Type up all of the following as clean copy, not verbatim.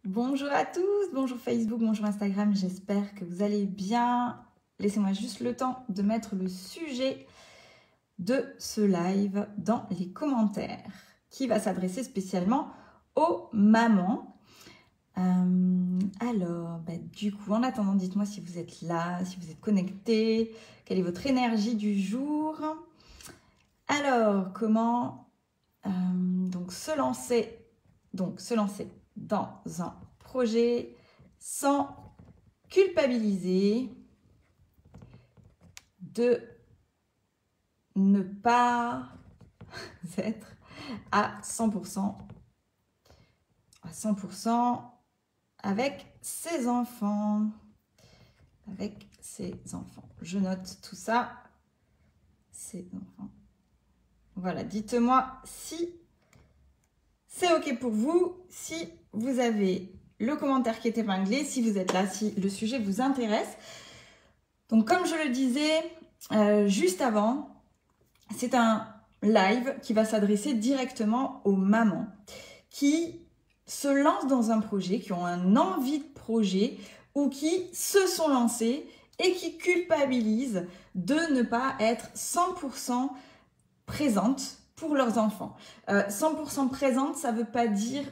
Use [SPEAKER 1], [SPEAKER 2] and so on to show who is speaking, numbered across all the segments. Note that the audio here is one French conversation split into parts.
[SPEAKER 1] Bonjour à tous, bonjour Facebook, bonjour Instagram, j'espère que vous allez bien. Laissez-moi juste le temps de mettre le sujet de ce live dans les commentaires qui va s'adresser spécialement aux mamans. Du coup, en attendant, dites-moi si vous êtes là, si vous êtes connectés, quelle est votre énergie du jour. Alors, comment se lancer dans un projet sans culpabiliser de ne pas être à 100% avec ses enfants. Je note tout ça. Ses enfants. Voilà, dites-moi si c'est OK pour vous, si vous avez le commentaire qui est épinglé, si vous êtes là, si le sujet vous intéresse. Donc, comme je le disais juste avant, c'est un live qui va s'adresser directement aux mamans qui se lancent dans un projet, qui ont un envie de projet ou qui se sont lancées et qui culpabilisent de ne pas être 100% présentes pour leurs enfants. 100% présente, ça ne veut pas dire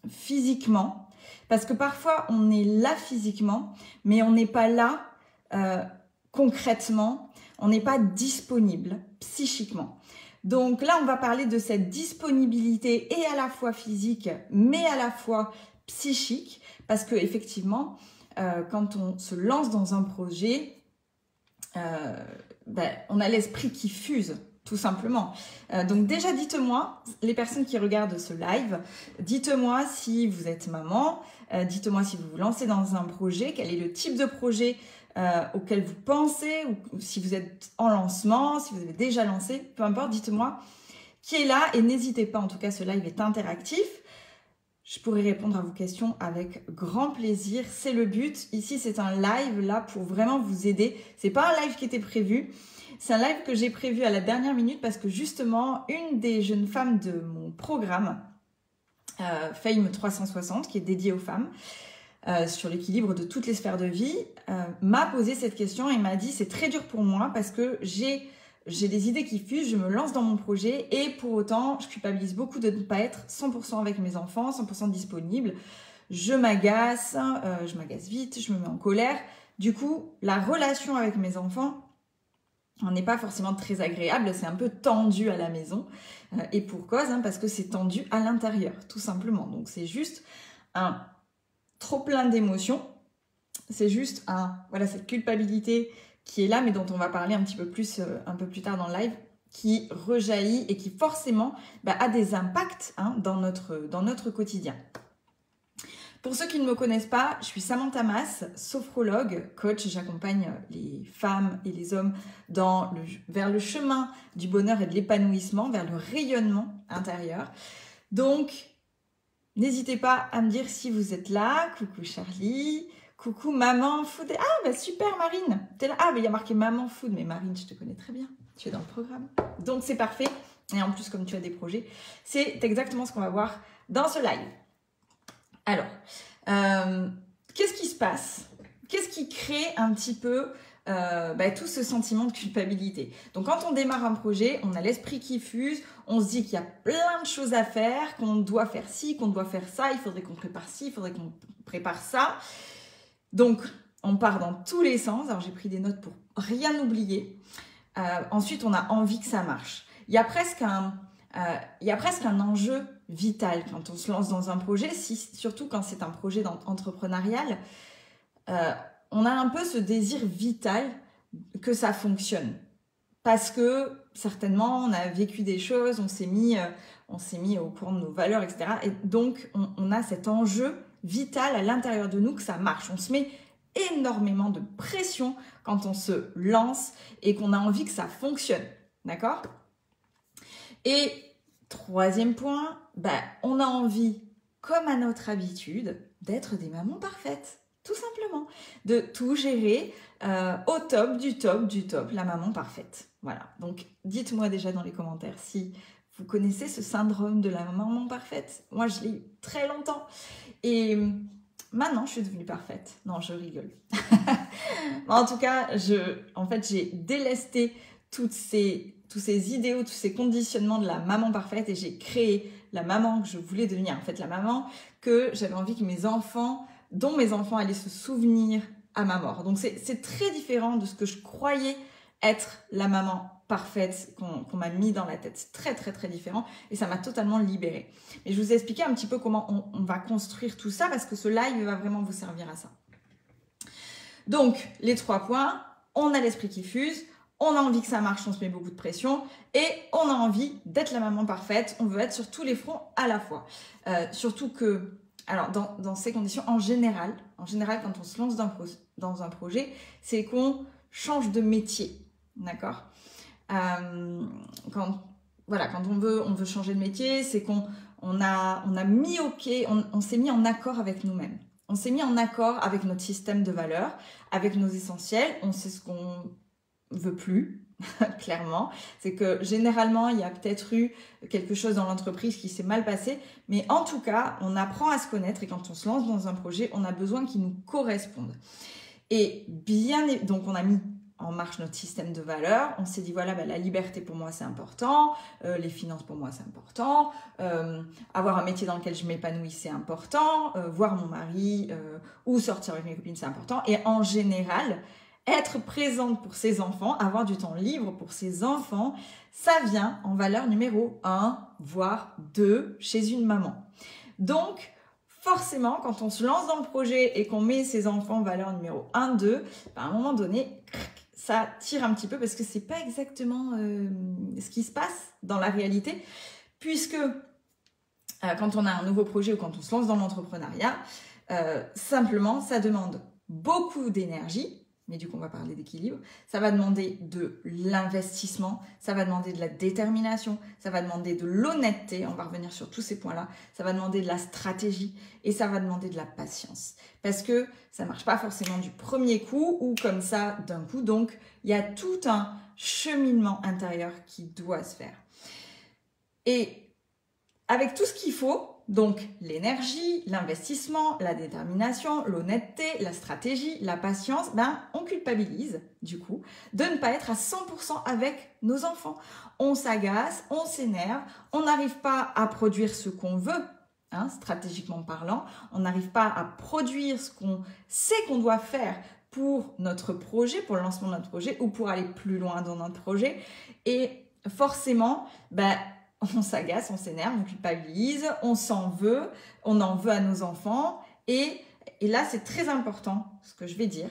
[SPEAKER 1] physiquement, parce que parfois on est là physiquement, mais on n'est pas là concrètement, on n'est pas disponible psychiquement. Donc là, on va parler de cette disponibilité et à la fois physique, mais à la fois psychique, parce que effectivement, quand on se lance dans un projet, on a l'esprit qui fuse, tout simplement. Donc déjà, dites-moi, les personnes qui regardent ce live, dites-moi si vous êtes maman, dites-moi si vous vous lancez dans un projet, quel est le type de projet auquel vous pensez, ou si vous êtes en lancement, si vous avez déjà lancé, peu importe, dites-moi qui est là et n'hésitez pas, en tout cas ce live est interactif. Je pourrai répondre à vos questions avec grand plaisir, c'est le but. Ici c'est un live là pour vraiment vous aider. C'est pas un live qui était prévu, c'est un live que j'ai prévu à la dernière minute parce que justement une des jeunes femmes de mon programme Fame 360 qui est dédié aux femmes, sur l'équilibre de toutes les sphères de vie, m'a posé cette question et m'a dit c'est très dur pour moi parce que j'ai des idées qui fusent, je me lance dans mon projet et pour autant je culpabilise beaucoup de ne pas être 100% avec mes enfants, 100% disponible, je m'agace vite, je me mets en colère. Du coup, la relation avec mes enfants n'est pas forcément très agréable, c'est un peu tendu à la maison et pour cause, parce que c'est tendu à l'intérieur, tout simplement. Donc c'est juste un trop plein d'émotions, c'est juste cette culpabilité qui est là, mais dont on va parler un petit peu plus un peu plus tard dans le live, qui rejaillit et qui forcément a des impacts dans notre quotidien. Pour ceux qui ne me connaissent pas, je suis Samantha Mas, sophrologue, coach. J'accompagne les femmes et les hommes vers le chemin du bonheur et de l'épanouissement, vers le rayonnement intérieur. Donc, n'hésitez pas à me dire si vous êtes là. Coucou Charlie, coucou Maman Food. Ah, super Marine, t'es là. Ah, mais il y a marqué Maman Food, mais Marine, je te connais très bien. Tu es dans le programme. Donc, c'est parfait. Et en plus, comme tu as des projets, c'est exactement ce qu'on va voir dans ce live. Alors, qu'est-ce qui se passe? Qu'est-ce qui crée un petit peu tout ce sentiment de culpabilité? Donc, quand on démarre un projet, on a l'esprit qui fuse, on se dit qu'il y a plein de choses à faire, qu'on doit faire ci, qu'on doit faire ça, il faudrait qu'on prépare ci, il faudrait qu'on prépare ça. Donc, on part dans tous les sens. Alors, j'ai pris des notes pour rien oublier. Ensuite, on a envie que ça marche. Il y a presque un enjeu vital quand on se lance dans un projet, surtout quand c'est un projet entrepreneurial. On a un peu ce désir vital que ça fonctionne. Parce que certainement, on a vécu des choses, on s'est mis au courant de nos valeurs, etc. Et donc, on a cet enjeu vital à l'intérieur de nous que ça marche. On se met énormément de pression quand on se lance et qu'on a envie que ça fonctionne. D'accord ? Et troisième point, on a envie, comme à notre habitude, d'être des mamans parfaites. Tout simplement. De tout gérer au top, du top, la maman parfaite. Voilà. Donc, dites-moi déjà dans les commentaires si Vous connaissez ce syndrome de la maman parfaite? Moi, je l'ai eu très longtemps. Et maintenant, je suis devenue parfaite. Non, je rigole. En tout cas, en fait, j'ai délesté tous ces idéaux, tous ces conditionnements de la maman parfaite et j'ai créé la maman que je voulais devenir. En fait, la maman que j'avais envie que dont mes enfants allaient se souvenir à ma mort. Donc, c'est très différent de ce que je croyais être la maman parfaite qu'on m'a mis dans la tête. C'est très, très, très différent et ça m'a totalement libérée. Mais je vous ai expliqué un petit peu comment on va construire tout ça parce que ce live va vraiment vous servir à ça. Donc, les 3 points, on a l'esprit qui fuse, on a envie que ça marche, on se met beaucoup de pression et on a envie d'être la maman parfaite. On veut être sur tous les fronts à la fois. Surtout que, alors dans ces conditions, en général, quand on se lance dans un projet, c'est qu'on change de métier. D'accord? Quand on veut changer de métier, c'est qu'on a mis on s'est mis en accord avec nous-mêmes. On s'est mis en accord avec notre système de valeurs, avec nos essentiels. On sait ce qu'on veut plus, clairement. C'est que généralement, il y a peut-être eu quelque chose dans l'entreprise qui s'est mal passé. Mais en tout cas, on apprend à se connaître et quand on se lance dans un projet, on a besoin qu'il nous corresponde. Et donc, on a mis en marche notre système de valeurs, on s'est dit voilà, la liberté pour moi c'est important, les finances pour moi c'est important, avoir un métier dans lequel je m'épanouis c'est important, voir mon mari ou sortir avec mes copines c'est important et en général être présente pour ses enfants, avoir du temps libre pour ses enfants, ça vient en valeur numéro 1 voire 2 chez une maman. Donc forcément, quand on se lance dans le projet et qu'on met ses enfants en valeur numéro 1, 2, à un moment donné, ça tire un petit peu parce que c'est pas exactement ce qui se passe dans la réalité, puisque quand on a un nouveau projet ou quand on se lance dans l'entrepreneuriat, simplement, ça demande beaucoup d'énergie. Mais du coup, on va parler d'équilibre. Ça va demander de l'investissement, ça va demander de la détermination, ça va demander de l'honnêteté, on va revenir sur tous ces points-là, ça va demander de la stratégie et ça va demander de la patience. Parce que ça ne marche pas forcément du premier coup ou comme ça d'un coup. Donc, il y a tout un cheminement intérieur qui doit se faire. Et avec tout ce qu'il faut, donc l'énergie, l'investissement, la détermination, l'honnêteté, la stratégie, la patience, on culpabilise du coup de ne pas être à 100% avec nos enfants. On s'agace, on s'énerve, on n'arrive pas à produire ce qu'on veut, stratégiquement parlant, on n'arrive pas à produire ce qu'on sait qu'on doit faire pour notre projet, pour le lancement de notre projet ou pour aller plus loin dans notre projet. Et forcément, on s'agace, on s'énerve, on culpabilise, on s'en veut, on en veut à nos enfants. Et là, c'est très important ce que je vais dire.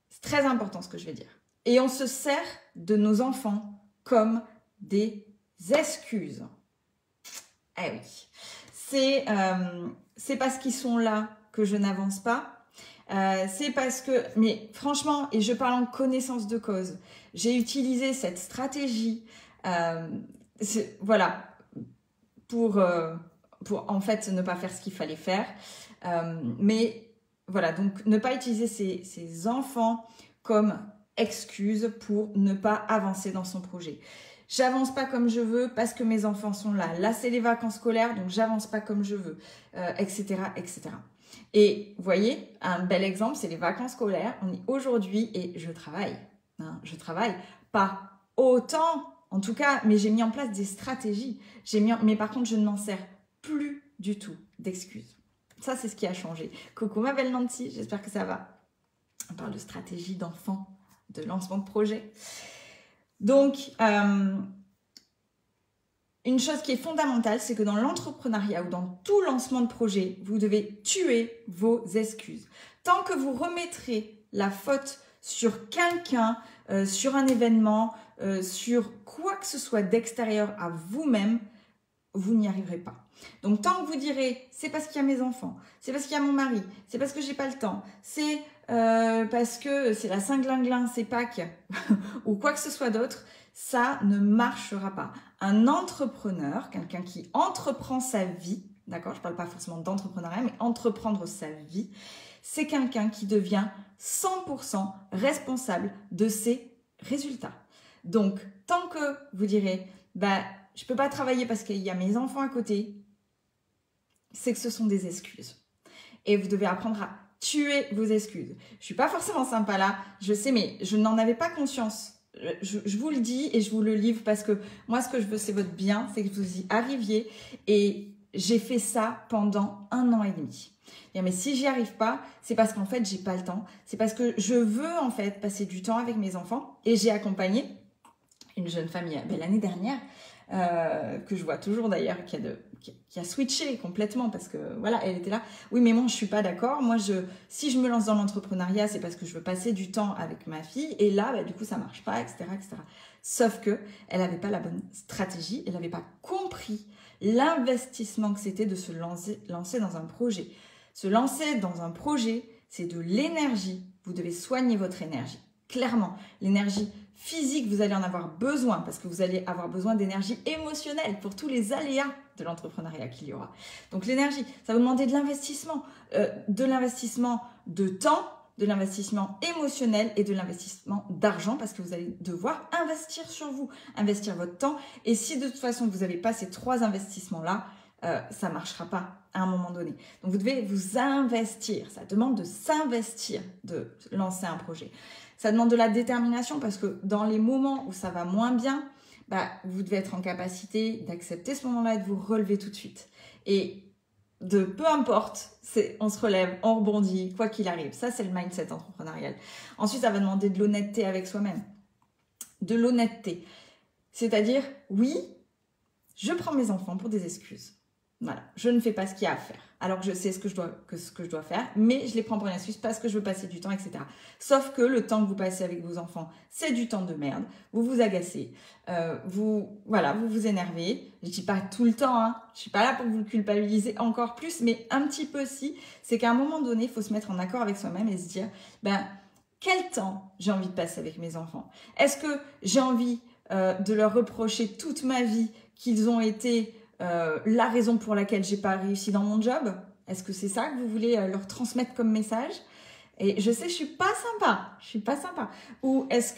[SPEAKER 1] C'est très important ce que je vais dire. Et on se sert de nos enfants comme des excuses. Eh oui. C'est parce qu'ils sont là que je n'avance pas. C'est parce que, mais franchement, et je parle en connaissance de cause, j'ai utilisé cette stratégie pour en fait ne pas faire ce qu'il fallait faire. Mais voilà, donc ne pas utiliser ces enfants comme excuse pour ne pas avancer dans son projet. J'avance pas comme je veux parce que mes enfants sont là. Là, c'est les vacances scolaires, donc j'avance pas comme je veux, etc., etc. Et vous voyez, un bel exemple, c'est les vacances scolaires. On est aujourd'hui et je travaille. Je travaille pas autant, en tout cas, mais j'ai mis en place des stratégies. Mais par contre, je ne m'en sers plus du tout d'excuses. Ça, c'est ce qui a changé. Coucou ma belle Nancy, j'espère que ça va. On parle de stratégie d'enfant, de lancement de projet. Donc, une chose qui est fondamentale, c'est que dans l'entrepreneuriat ou dans tout lancement de projet, vous devez tuer vos excuses. Tant que vous remettrez la faute sur quelqu'un, sur un événement, sur quoi que ce soit d'extérieur à vous-même, vous n'y arriverez pas. Donc, tant que vous direz, c'est parce qu'il y a mes enfants, c'est parce qu'il y a mon mari, c'est parce que j'ai pas le temps, c'est parce que c'est la Saint-Glinglin, c'est Pâques, ou quoi que ce soit d'autre, ça ne marchera pas. Un entrepreneur, quelqu'un qui entreprend sa vie, d'accord, je ne parle pas forcément d'entrepreneuriat, mais entreprendre sa vie, c'est quelqu'un qui devient 100% responsable de ses résultats. Donc, tant que vous direz, je peux pas travailler parce qu'il y a mes enfants à côté, c'est que ce sont des excuses. Et vous devez apprendre à tuer vos excuses. Je suis pas forcément sympa là, je sais, mais je n'en avais pas conscience. Je vous le dis et je vous le livre parce que moi, ce que je veux, c'est votre bien, c'est que vous y arriviez. Et j'ai fait ça pendant 1 an et demi. Mais si j'y arrive pas, c'est parce qu'en fait, j'ai pas le temps. C'est parce que je veux en fait passer du temps avec mes enfants. Et j'ai accompagné une jeune famille l'année dernière, que je vois toujours d'ailleurs, qui a switché complètement parce que voilà, elle était là. Oui, mais moi, je suis pas d'accord. Moi, si je me lance dans l'entrepreneuriat, c'est parce que je veux passer du temps avec ma fille. Et là, du coup, ça marche pas, etc., etc. Sauf que elle avait pas la bonne stratégie. Elle n'avait pas compris l'investissement que c'était de se lancer dans un projet. Se lancer dans un projet, c'est de l'énergie. Vous devez soigner votre énergie. Clairement, l'énergie physique, vous allez en avoir besoin parce que vous allez avoir besoin d'énergie émotionnelle pour tous les aléas de l'entrepreneuriat qu'il y aura. Donc l'énergie, ça va vous demander de l'investissement de temps, de l'investissement émotionnel et de l'investissement d'argent parce que vous allez devoir investir sur vous, investir votre temps. Et si de toute façon, vous n'avez pas ces 3 investissements-là, ça ne marchera pas à un moment donné. Donc, vous devez vous investir. Ça demande de s'investir, de lancer un projet. Ça demande de la détermination parce que dans les moments où ça va moins bien, vous devez être en capacité d'accepter ce moment-là et de vous relever tout de suite. Et peu importe, on se relève, on rebondit, quoi qu'il arrive. Ça, c'est le mindset entrepreneurial. Ensuite, ça va demander de l'honnêteté avec soi-même. De l'honnêteté. C'est-à-dire, oui, je prends mes enfants pour des excuses. Voilà, je ne fais pas ce qu'il y a à faire. Alors que je sais ce que je dois faire, mais je les prends pour une excuse parce que je veux passer du temps, etc. Sauf que le temps que vous passez avec vos enfants, c'est du temps de merde. Vous vous agacez, vous vous énervez. Je dis pas tout le temps, hein. Je suis pas là pour vous culpabiliser encore plus, mais un petit peu si. C'est qu'à un moment donné, il faut se mettre en accord avec soi-même et se dire, quel temps j'ai envie de passer avec mes enfants? Est-ce que j'ai envie de leur reprocher toute ma vie qu'ils ont été la raison pour laquelle j'ai pas réussi dans mon job? Est-ce que c'est ça que vous voulez leur transmettre comme message? Et je sais, je suis pas sympa. Ou est-ce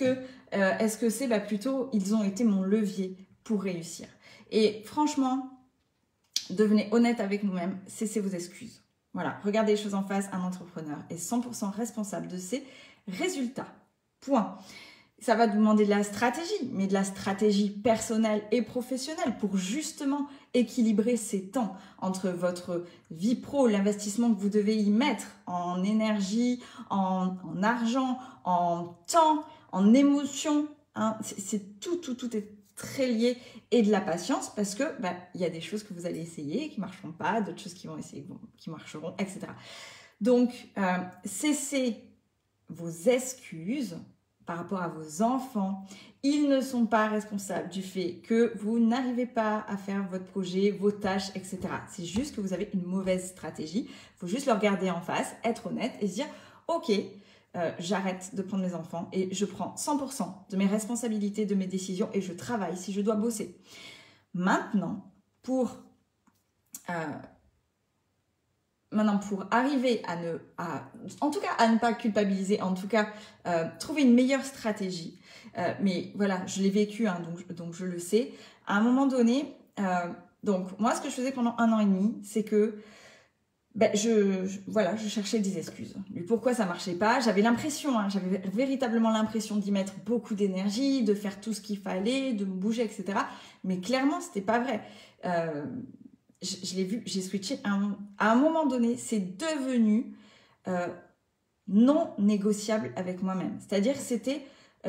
[SPEAKER 1] que c'est plutôt ils ont été mon levier pour réussir? Et franchement, devenez honnête avec nous-mêmes, cessez vos excuses. Voilà, regardez les choses en face. Un entrepreneur est 100% responsable de ses résultats. Point. Ça va demander de la stratégie, mais de la stratégie personnelle et professionnelle pour justement équilibrer ces temps entre votre vie pro, l'investissement que vous devez y mettre en énergie, en argent, en temps, en émotion. Hein. C'est tout est très lié, et de la patience parce que y a des choses que vous allez essayer et qui ne marcheront pas, d'autres choses qui marcheront, etc. Donc, cessez vos excuses par rapport à vos enfants. Ils ne sont pas responsables du fait que vous n'arrivez pas à faire votre projet, vos tâches, etc. C'est juste que vous avez une mauvaise stratégie. Il faut juste le regarder en face, être honnête et se dire « Ok, j'arrête de prendre mes enfants et je prends 100% de mes responsabilités, de mes décisions et je travaille si je dois bosser. » Maintenant, pour arriver en tout cas à ne pas culpabiliser, en tout cas trouver une meilleure stratégie. Mais voilà, je l'ai vécu, hein, donc je le sais. À un moment donné, donc moi ce que je faisais pendant 1 an et demi, c'est que je cherchais des excuses. Du pourquoi ça marchait pas. J'avais l'impression, j'avais véritablement l'impression d'y mettre beaucoup d'énergie, de faire tout ce qu'il fallait, de me bouger, etc. Mais clairement, c'était pas vrai. Je l'ai vu, j'ai switché. À un moment donné, c'est devenu non négociable avec moi-même. C'est-à-dire,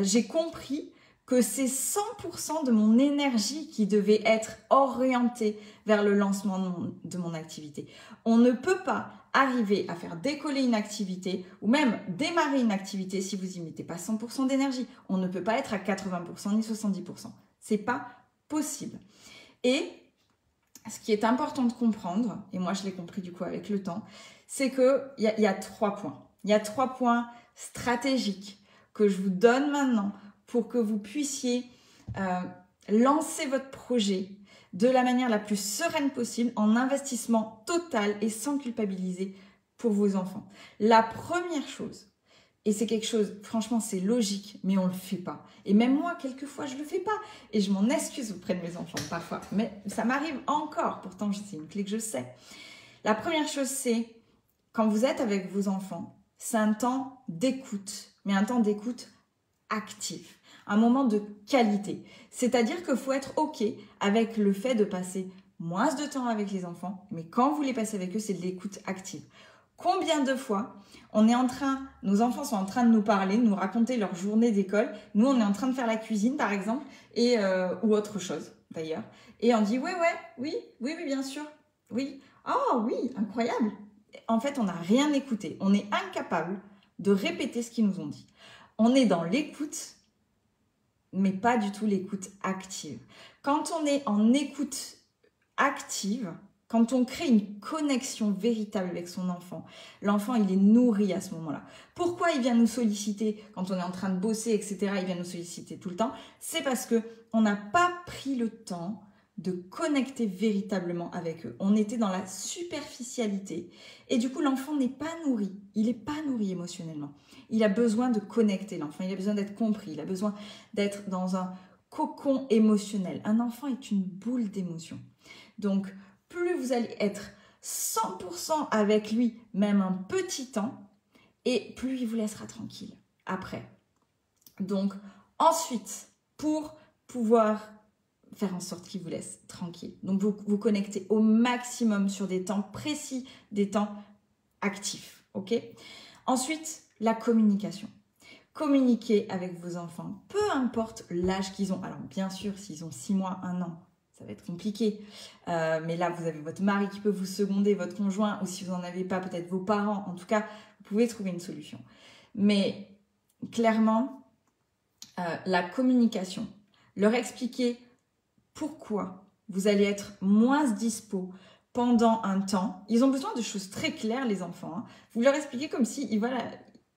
[SPEAKER 1] j'ai compris que c'est 100% de mon énergie qui devait être orientée vers le lancement de mon activité. On ne peut pas arriver à faire décoller une activité ou même démarrer une activité si vous n'y mettez pas 100% d'énergie. On ne peut pas être à 80% ni 70%. C'est pas possible. Et ce qui est important de comprendre, et moi je l'ai compris du coup avec le temps, c'est qu'il y a 3 points. Il y a 3 points stratégiques que je vous donne maintenant pour que vous puissiez lancer votre projet de la manière la plus sereine possible, en investissement total et sans culpabiliser pour vos enfants. La première chose, Et c'est quelque chose, franchement, c'est logique, mais on ne le fait pas. Et même moi, quelquefois, je ne le fais pas. Et je m'en excuse auprès de mes enfants, parfois. Mais ça m'arrive encore. Pourtant, c'est une clé que je sais. La première chose, c'est, quand vous êtes avec vos enfants, c'est un temps d'écoute. Mais un temps d'écoute actif. Un moment de qualité. C'est-à-dire qu'il faut être OK avec le fait de passer moins de temps avec les enfants. Mais quand vous les passez avec eux, c'est de l'écoute active. Combien de fois nos enfants sont en train de nous parler, de nous raconter leur journée d'école. Nous, on est en train de faire la cuisine, par exemple, ou autre chose, d'ailleurs. Et on dit, oui, bien sûr, oui. Oh, oui, incroyable. En fait, on n'a rien écouté. On est incapable de répéter ce qu'ils nous ont dit. On est dans l'écoute, mais pas du tout l'écoute active. Quand on est en écoute active, quand on crée une connexion véritable avec son enfant, l'enfant, il est nourri à ce moment-là. Pourquoi il vient nous solliciter quand on est en train de bosser, etc. Il vient nous solliciter tout le temps. C'est parce qu'on n'a pas pris le temps de connecter véritablement avec eux. On était dans la superficialité et du coup, l'enfant n'est pas nourri. Il n'est pas nourri émotionnellement. Il a besoin de connecter, l'enfant. Il a besoin d'être compris. Il a besoin d'être dans un cocon émotionnel. Un enfant est une boule d'émotions. Donc, plus vous allez être 100% avec lui, même un petit temps, et plus il vous laissera tranquille après. Donc, ensuite, pour pouvoir faire en sorte qu'il vous laisse tranquille, donc vous connectez au maximum sur des temps précis, des temps actifs, ok? Ensuite, la communication. Communiquer avec vos enfants, peu importe l'âge qu'ils ont. Alors, bien sûr, s'ils ont 6 mois, 1 an, ça va être compliqué. Mais là, vous avez votre mari qui peut vous seconder, votre conjoint, ou si vous n'en avez pas, peut-être vos parents. En tout cas, vous pouvez trouver une solution. Mais clairement, la communication, leur expliquer pourquoi vous allez être moins dispo pendant un temps. Ils ont besoin de choses très claires, les enfants. Hein. Vous leur expliquez comme si, voilà,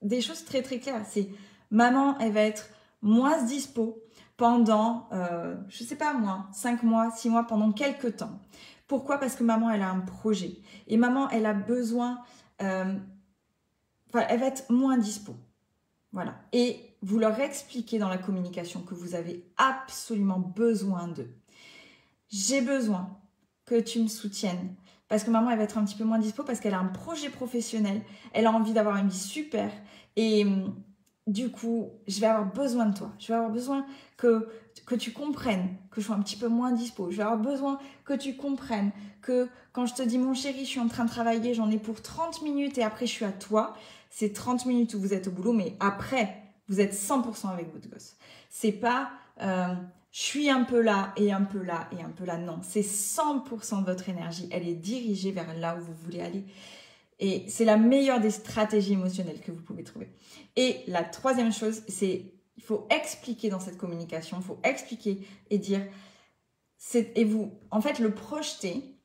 [SPEAKER 1] des choses très très claires. C'est maman, elle va être moins dispo pendant, je sais pas moi, 5 mois, 6 mois, pendant quelques temps. Pourquoi? Parce que maman, elle a un projet. Et maman, elle a besoin, elle va être moins dispo. Voilà. Et vous leur expliquez dans la communication que vous avez absolument besoin d'eux. J'ai besoin que tu me soutiennes. Parce que maman, elle va être un petit peu moins dispo parce qu'elle a un projet professionnel. Elle a envie d'avoir une vie super. Et du coup, je vais avoir besoin de toi. Je vais avoir besoin que tu comprennes que je sois un petit peu moins dispo. Je vais avoir besoin que tu comprennes que quand je te dis mon chéri, je suis en train de travailler, j'en ai pour 30 minutes et après je suis à toi. C'est 30 minutes où vous êtes au boulot, mais après, vous êtes 100% avec votre gosse. C'est pas je suis un peu là et un peu là et un peu là. Non, c'est 100% de votre énergie. Elle est dirigée vers là où vous voulez aller. Et c'est la meilleure des stratégies émotionnelles que vous pouvez trouver. Et la troisième chose, c'est il faut expliquer dans cette communication, il faut expliquer et dire, et vous, en fait, le projeter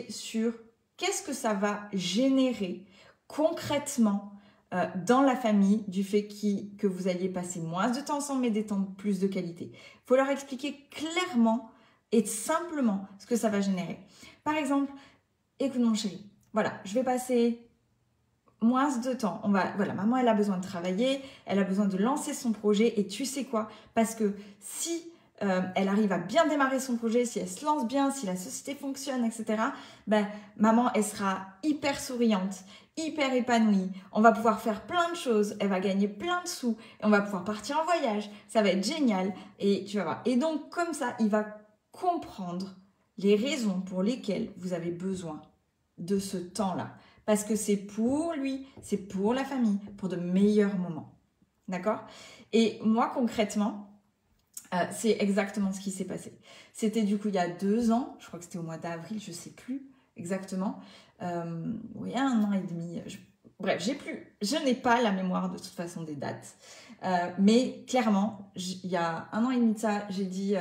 [SPEAKER 1] sur qu'est-ce que ça va générer concrètement dans la famille du fait que vous alliez passer moins de temps ensemble mais des temps plus de qualité. Il faut leur expliquer clairement et simplement ce que ça va générer. Par exemple, écoute mon chéri, voilà, je vais passer moins de temps. Voilà, maman, elle a besoin de travailler, elle a besoin de lancer son projet et tu sais quoi? Parce que si elle arrive à bien démarrer son projet, si elle se lance bien, si la société fonctionne, etc., ben, maman, elle sera hyper souriante, hyper épanouie. On va pouvoir faire plein de choses, elle va gagner plein de sous et on va pouvoir partir en voyage. Ça va être génial et tu vas voir. Et donc, comme ça, il va comprendre les raisons pour lesquelles vous avez besoin de ce temps-là. Parce que c'est pour lui, c'est pour la famille, pour de meilleurs moments. D'accord? Et moi, concrètement, c'est exactement ce qui s'est passé. C'était du coup il y a 2 ans, je crois que c'était au mois d'avril, je ne sais plus exactement. Oui, 1 an et demi. Bref, je n'ai pas la mémoire de toute façon des dates. Mais clairement, il y a 1 an et demi de ça, j'ai dit,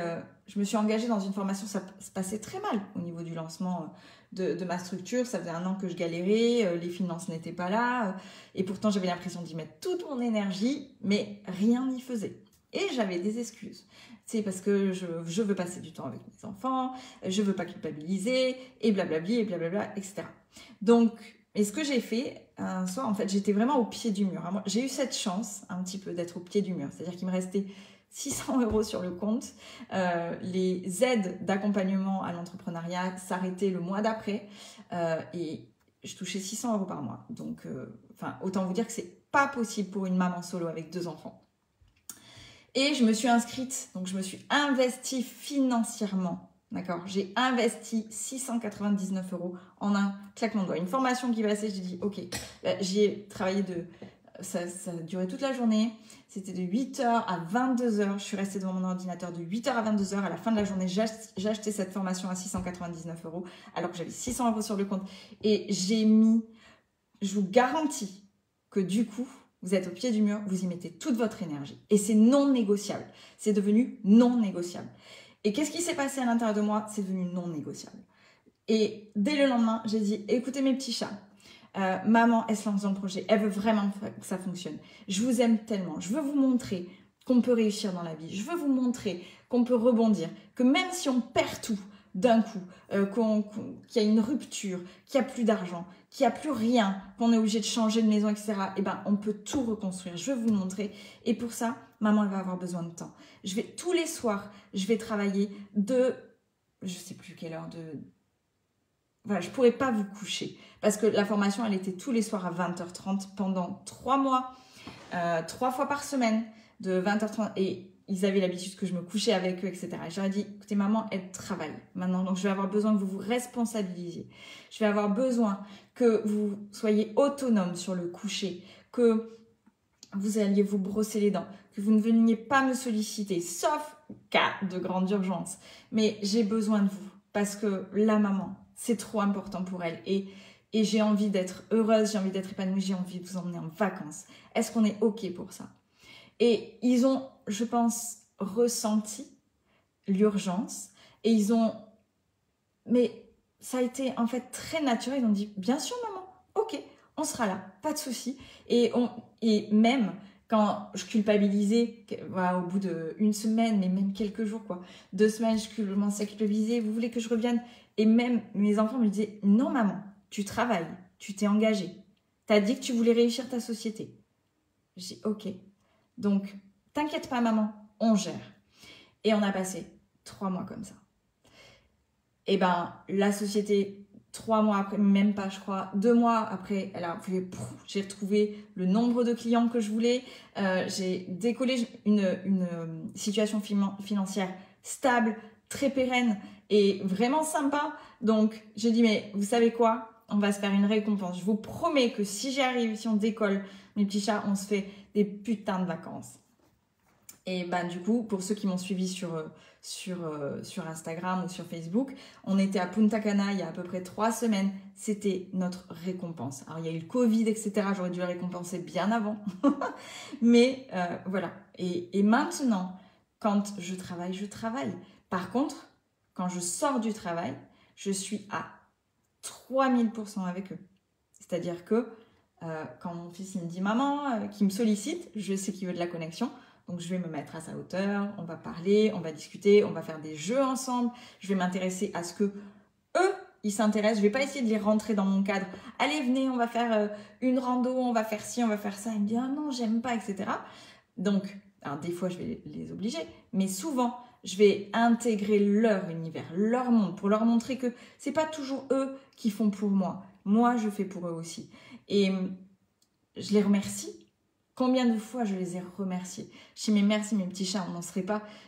[SPEAKER 1] je me suis engagée dans une formation, ça se passait très mal au niveau du lancement de ma structure. Ça faisait 1 an que je galérais, les finances n'étaient pas là. Et pourtant, j'avais l'impression d'y mettre toute mon énergie, mais rien n'y faisait. Et j'avais des excuses. C'est parce que je veux passer du temps avec mes enfants, je veux pas culpabiliser, et blablabli, et blablabla, etc. Donc, Et ce que j'ai fait un soir, en fait, j'étais vraiment au pied du mur. J'ai eu cette chance un petit peu d'être au pied du mur. C'est-à-dire qu'il me restait 600 € sur le compte. Les aides d'accompagnement à l'entrepreneuriat s'arrêtaient le mois d'après. Et je touchais 600 € par mois. Donc, autant vous dire que c'est pas possible pour une maman solo avec 2 enfants. Et je me suis inscrite, donc je me suis investie financièrement. D'accord, j'ai investi 699 € en un claquement de doigts. Une formation qui passait, j'ai dit ok, j'y ai travaillé ça a duré toute la journée. C'était de 8h à 22h. Je suis restée devant mon ordinateur de 8h à 22h. À la fin de la journée, j'ai acheté cette formation à 699 € alors que j'avais 600 € sur le compte. Et je vous garantis que du coup, vous êtes au pied du mur, vous y mettez toute votre énergie. Et c'est non négociable. C'est devenu non négociable. Et qu'est-ce qui s'est passé à l'intérieur de moi? C'est devenu non négociable. Et dès le lendemain, j'ai dit, écoutez mes petits chats, maman, elle se lance dans le projet, elle veut vraiment que ça fonctionne. Je vous aime tellement, je veux vous montrer qu'on peut réussir dans la vie, je veux vous montrer qu'on peut rebondir, que même si on perd tout d'un coup, qu'il y a une rupture, qu'il n'y a plus d'argent, qu'il n'y a plus rien, qu'on est obligé de changer de maison, etc., eh ben, on peut tout reconstruire. Je veux vous le montrer. Et pour ça, maman, elle va avoir besoin de temps. Tous les soirs, je vais travailler je sais plus quelle heure, voilà, je pourrais pas vous coucher. Parce que la formation, elle était tous les soirs à 20h30 pendant 3 mois, 3 fois par semaine, de 20h30. Et ils avaient l'habitude que je me couchais avec eux, etc. Et j'aurais dit, écoutez, maman, elle travaille maintenant. Donc, je vais avoir besoin que vous vous responsabilisiez. Je vais avoir besoin que vous soyez autonome sur le coucher, que vous alliez vous brosser les dents, que vous ne veniez pas me solliciter, sauf cas de grande urgence. Mais j'ai besoin de vous parce que la maman, c'est trop important pour elle. Et j'ai envie d'être heureuse, j'ai envie d'être épanouie, j'ai envie de vous emmener en vacances. Est-ce qu'on est OK pour ça? Et ils ont, je pense, ressenti l'urgence. Et mais ça a été en fait très naturel. Ils ont dit, bien sûr maman, OK, on sera là, pas de souci. Et même quand je culpabilisais, voilà, au bout d'1 semaine, mais même quelques jours, 2 semaines, je commençais à culpabiliser, vous voulez que je revienne? Et même mes enfants me disaient, non maman, tu travailles, tu t'es engagée, tu as dit que tu voulais réussir ta société. J'ai dit, OK. Donc, t'inquiète pas maman, on gère. Et on a passé 3 mois comme ça. Et ben, la société, 3 mois après, même pas je crois, 2 mois après, j'ai retrouvé le nombre de clients que je voulais. J'ai décollé une situation financière stable, très pérenne et vraiment sympa. Donc, j'ai dit, mais vous savez quoi? On va se faire une récompense. Je vous promets que si j'y arrive, si on décolle, mes petits chats, on se fait des putains de vacances. Et ben, du coup, pour ceux qui m'ont suivi sur Instagram ou sur Facebook, on était à Punta Cana il y a à peu près 3 semaines. C'était notre récompense. Alors, il y a eu le Covid, etc. J'aurais dû la récompenser bien avant. Mais voilà. Et maintenant, quand je travaille, je travaille. Par contre, quand je sors du travail, je suis à 3000% avec eux. C'est-à-dire que quand mon fils il me dit « Maman », qui me sollicite, je sais qu'il veut de la connexion. Donc, je vais me mettre à sa hauteur, on va parler, on va discuter, on va faire des jeux ensemble. Je vais m'intéresser à ce que eux, ils s'intéressent. Je ne vais pas essayer de les rentrer dans mon cadre. Allez, venez, on va faire une rando, on va faire ci, on va faire ça. Ils me disent « Ah non, j'aime pas, etc. » Donc, alors des fois, je vais les obliger, mais souvent, je vais intégrer leur univers, leur monde, pour leur montrer que c'est pas toujours eux qui font pour moi. Moi, je fais pour eux aussi. Et je les remercie. Combien de fois je les ai remerciés? Je dis mais merci mes petits chats,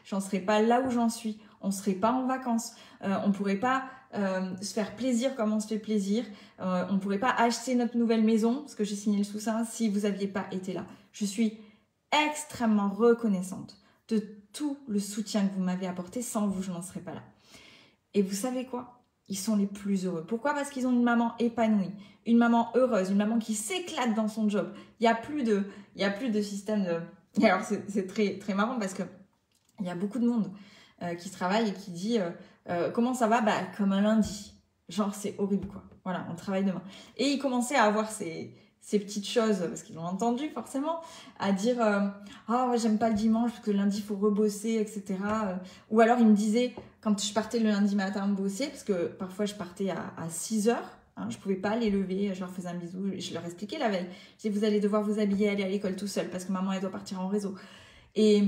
[SPEAKER 1] j'en serais pas là où j'en suis, on serait pas en vacances, on pourrait pas se faire plaisir comme on se fait plaisir, on pourrait pas acheter notre nouvelle maison parce que j'ai signé le sous-seing si vous aviez pas été là. Je suis extrêmement reconnaissante de tout le soutien que vous m'avez apporté. Sans vous, je n'en serais pas là. Et vous savez quoi? Ils sont les plus heureux. Pourquoi? Parce qu'ils ont une maman épanouie, une maman heureuse, une maman qui s'éclate dans son job. Il n'y a plus de système de... Et alors, c'est très, très marrant parce qu'il y a beaucoup de monde qui travaille et qui dit comment ça va? Bah, comme un lundi. Genre, c'est horrible, quoi. Voilà, on travaille demain. Et ils commençaient à avoir ces petites choses, parce qu'ils l'ont entendu forcément, à dire ah ouais, j'aime pas le dimanche parce que le lundi il faut rebosser, etc. Ou alors ils me disaient, quand je partais le lundi matin bosser, parce que parfois je partais à 6h, Hein, je ne pouvais pas les lever, je leur faisais un bisou, je leur expliquais la veille. Je disais, vous allez devoir vous habiller, aller à l'école tout seul parce que maman, elle doit partir en réseau. Et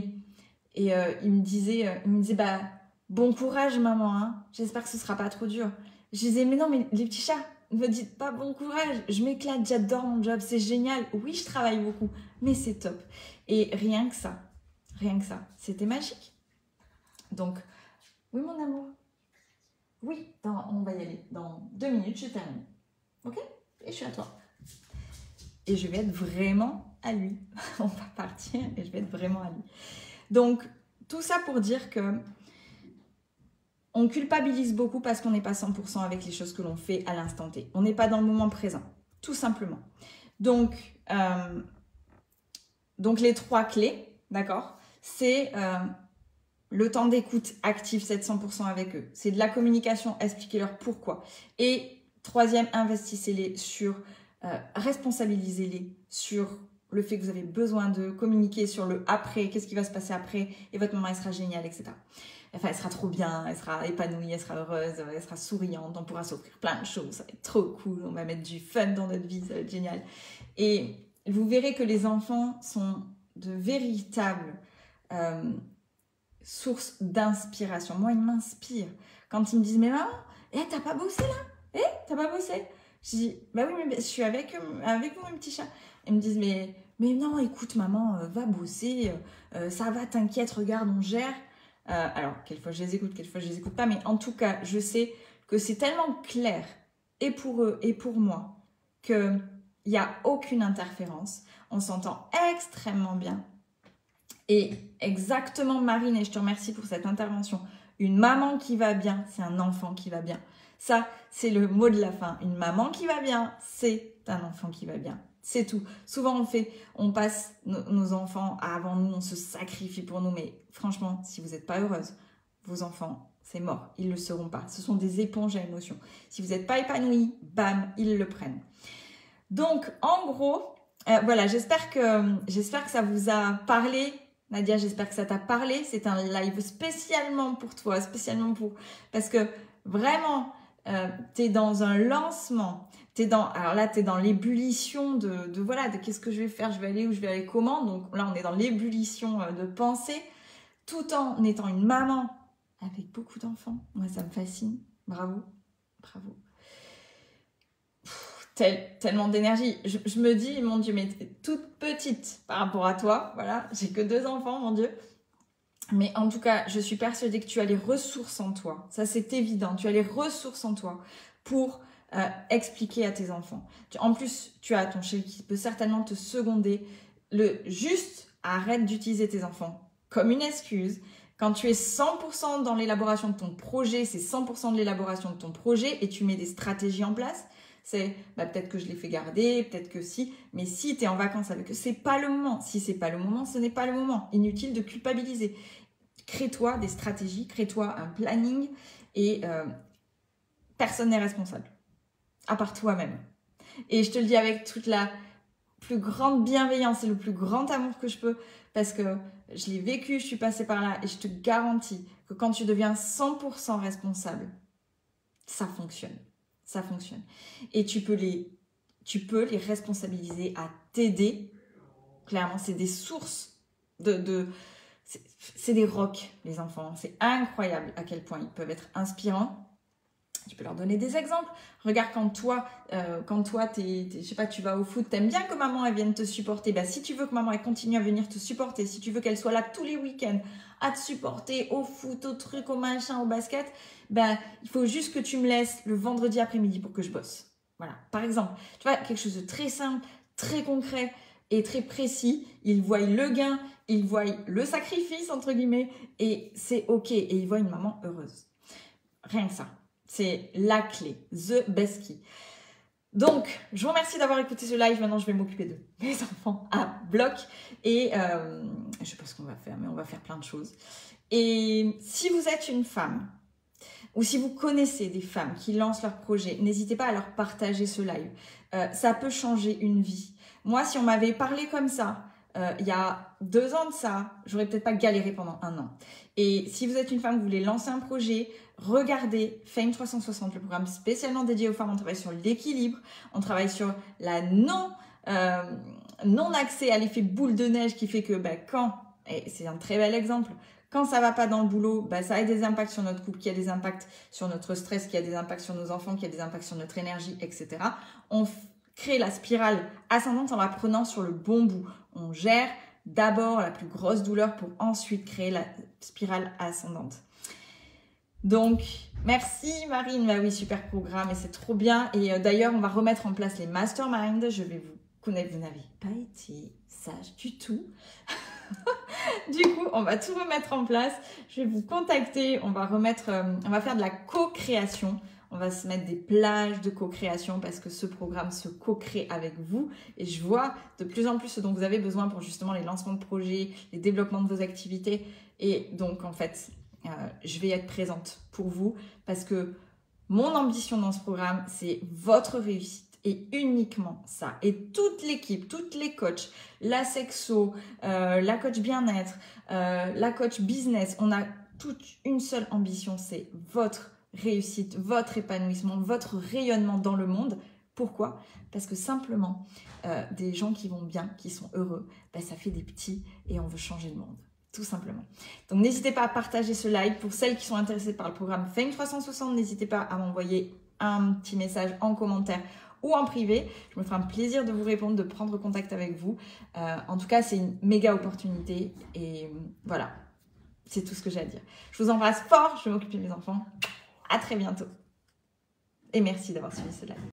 [SPEAKER 1] il me disait, bah, bon courage maman, hein. J'espère que ce sera pas trop dur. Je disais, mais non, mais les petits chats, ne me dites pas bon courage, je m'éclate, j'adore mon job, c'est génial. Oui, je travaille beaucoup, mais c'est top. Et rien que ça, c'était magique. Donc, oui mon amour, oui, on va y aller. Dans 2 minutes, je termine. Ok? Et je suis à toi. Et je vais être vraiment à lui. On va partir et je vais être vraiment à lui. Donc, tout ça pour dire que on culpabilise beaucoup parce qu'on n'est pas 100% avec les choses que l'on fait à l'instant T. On n'est pas dans le moment présent, tout simplement. Donc les 3 clés, d'accord, c'est le temps d'écoute active, 700% avec eux. C'est de la communication, expliquez-leur pourquoi. Et 3e, investissez-les sur, responsabilisez-les sur le fait que vous avez besoin de communiquer sur le après, qu'est-ce qui va se passer après, et votre maman, elle sera géniale, etc. Enfin, elle sera trop bien, elle sera épanouie, elle sera heureuse, elle sera souriante, on pourra s'offrir plein de choses, ça va être trop cool, on va mettre du fun dans notre vie, ça va être génial. Et vous verrez que les enfants sont de véritables sources d'inspiration. Moi, ils m'inspirent. Quand ils me disent, mais maman, t'as pas bossé là? T'as pas bossé? Je dis, bah oui, mais je suis avec vous, mes petits chats. Ils me disent, mais non, écoute, maman, va bosser, ça va, t'inquiète, regarde, on gère. Alors, quelquefois je les écoute, quelquefois je les écoute pas, mais en tout cas, je sais que c'est tellement clair, et pour eux, et pour moi, qu'il n'y a aucune interférence. On s'entend extrêmement bien. Et exactement, Marine, et je te remercie pour cette intervention, une maman qui va bien, c'est un enfant qui va bien. Ça, c'est le mot de la fin. Une maman qui va bien, c'est un enfant qui va bien. C'est tout. Souvent, on passe nos enfants avant nous, on se sacrifie pour nous. Mais franchement, si vous n'êtes pas heureuse, vos enfants, c'est mort. Ils ne le seront pas. Ce sont des éponges à émotions. Si vous n'êtes pas épanoui, bam, ils le prennent. Donc, en gros, voilà, j'espère que ça vous a parlé. Nadia, j'espère que ça t'a parlé. C'est un live spécialement pour toi, parce que vraiment, tu es dans un lancement. Alors là, tu es dans l'ébullition de qu'est-ce que je vais faire, je vais aller où, je vais aller comment. Donc là, on est dans l'ébullition de pensée, tout en étant une maman avec beaucoup d'enfants. Moi, ça me fascine. Bravo, bravo. Tellement d'énergie. Je me dis, mon Dieu, mais t'es toute petite par rapport à toi. Voilà, j'ai que 2 enfants, mon Dieu. Mais en tout cas, je suis persuadée que tu as les ressources en toi. Ça, c'est évident. Tu as les ressources en toi pour expliquer à tes enfants. En plus, tu as ton chéri qui peut certainement te seconder. Juste arrête d'utiliser tes enfants comme une excuse. Quand tu es 100% dans l'élaboration de ton projet, c'est 100% de l'élaboration de ton projet et tu mets des stratégies en place. C'est peut-être que je les fais garder, peut-être que si, mais si tu es en vacances avec eux, c'est pas le moment. Si c'est pas le moment, ce n'est pas le moment. Inutile de culpabiliser. Crée-toi des stratégies, crée-toi un planning et personne n'est responsable, à part toi-même. Et je te le dis avec toute la plus grande bienveillance et le plus grand amour que je peux, parce que je l'ai vécu, je suis passée par là et je te garantis que quand tu deviens 100% responsable, ça fonctionne. Ça fonctionne. Et tu peux les responsabiliser à t'aider. Clairement, c'est des sources c'est des rocs, les enfants. C'est incroyable à quel point ils peuvent être inspirants. Tu peux leur donner des exemples. Regarde quand toi, je sais pas, tu vas au foot, t'aimes bien que maman elle vienne te supporter. Si tu veux que maman elle continue à venir te supporter, si tu veux qu'elle soit là tous les week-ends à te supporter au foot, au truc, au machin, au basket, il faut juste que tu me laisses le vendredi après-midi pour que je bosse. Voilà, par exemple. Tu vois, quelque chose de très simple, très concret et très précis. Ils voient le gain, ils voient le sacrifice, entre guillemets, et c'est OK. Et ils voient une maman heureuse. Rien que ça. C'est la clé, the best key. Donc, je vous remercie d'avoir écouté ce live. Maintenant, je vais m'occuper de mes enfants à bloc. Et je sais pas ce qu'on va faire, mais on va faire plein de choses. Et si vous êtes une femme, ou si vous connaissez des femmes qui lancent leur projet, n'hésitez pas à leur partager ce live. Ça peut changer une vie. Moi, si on m'avait parlé comme ça, il y a 2 ans de ça, j'aurais peut-être pas galéré pendant 1 an. Et si vous êtes une femme, vous voulez lancer un projet, regardez Fame 360, le programme spécialement dédié aux femmes. On travaille sur l'équilibre, on travaille sur la non-accès à l'effet boule de neige qui fait que et c'est un très bel exemple, quand ça va pas dans le boulot, ça a des impacts sur notre couple, qui a des impacts sur notre stress, qui a des impacts sur nos enfants, qui a des impacts sur notre énergie, etc. On crée la spirale ascendante en la prenant sur le bon bout. On gère d'abord la plus grosse douleur pour ensuite créer la spirale ascendante. Donc, merci Marine. Bah oui, super programme et c'est trop bien. Et d'ailleurs, on va remettre en place les masterminds. Je vais vous connaître. Vous n'avez pas été sage du tout. Du coup, on va tout remettre en place. Je vais vous contacter. On va faire de la co-création. On va se mettre des plages de co-création parce que ce programme se co-crée avec vous. Et je vois de plus en plus ce dont vous avez besoin pour justement les lancements de projets, les développements de vos activités. Et donc, en fait, je vais être présente pour vous parce que mon ambition dans ce programme, c'est votre réussite. Et uniquement ça. Et toute l'équipe, toutes les coachs, la sexo, la coach bien-être, la coach business, on a toute une seule ambition, c'est votre réussite, votre épanouissement, votre rayonnement dans le monde. Pourquoi? Parce que simplement, des gens qui vont bien, qui sont heureux, ça fait des petits et on veut changer le monde. Tout simplement. Donc, n'hésitez pas à partager ce live. Pour celles qui sont intéressées par le programme Fame 360, n'hésitez pas à m'envoyer un petit message en commentaire ou en privé. Je me ferai un plaisir de vous répondre, de prendre contact avec vous. En tout cas, c'est une méga opportunité. Et voilà, c'est tout ce que j'ai à dire. Je vous embrasse fort. Je vais m'occuper de mes enfants. À très bientôt. Et merci d'avoir suivi ce live.